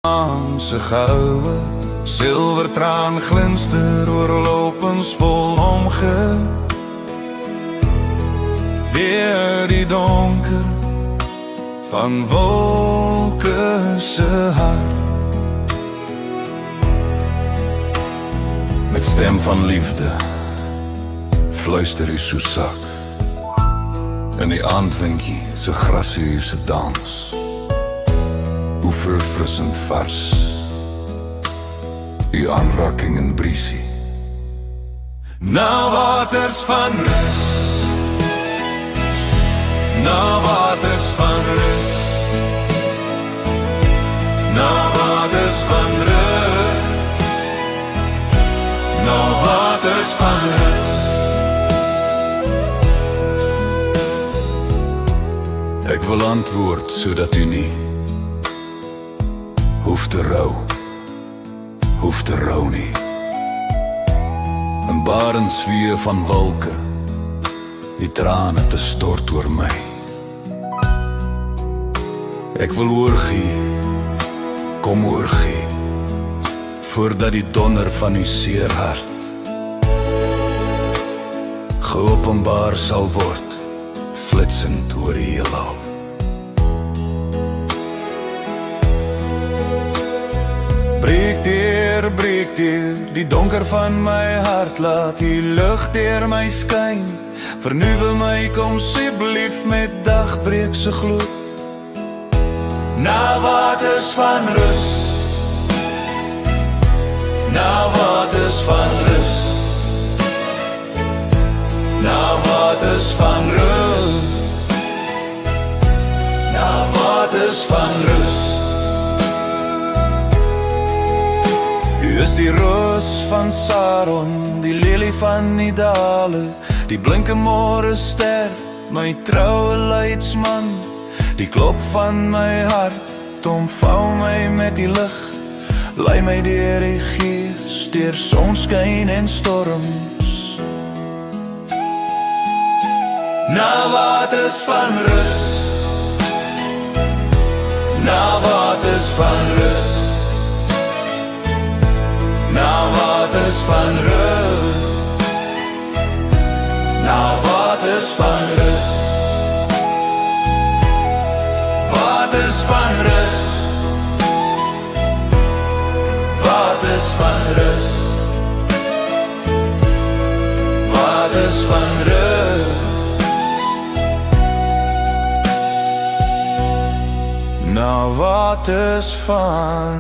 Se goue silvertraan glinster oorlopens vol omge. Deur die donker van wolke se hart. Met stem van liefde fluister u so sak. In die aandwinkie se grassie se dans. Hoe verfrissend vars uw aanraking en briesie. Na waters van rus, na waters van rus, na waters van rus, na waters van rus. Ek wil antwoord sodat u nie hoef te rou nie. 'n barensweer van wolke, die trane te stort oor my. Ek wil oorgee, kom oorgee, voordat die donder van u seer hart geopenbaar sal word, flitsend oor die heelal. Breek deur, die donker van my hart, laat die lig deur my skyn. Vernuwe my, kom asseblief met dagbreek se gloed. Na waters van rus, na waters van rus, na waters van rus, na waters van rus. U is die roos van Saron, die lelie van die dale, die blinke morgenster, my troue leidsman, die klop van my hart, omvou my met die lig, lei my deur die gees, deur sonskyn en storms. Na waters van rus, na waters van rus, na waters van rus, na waters van rus, waters van rus, waters van rus, waters van rus. Na waters van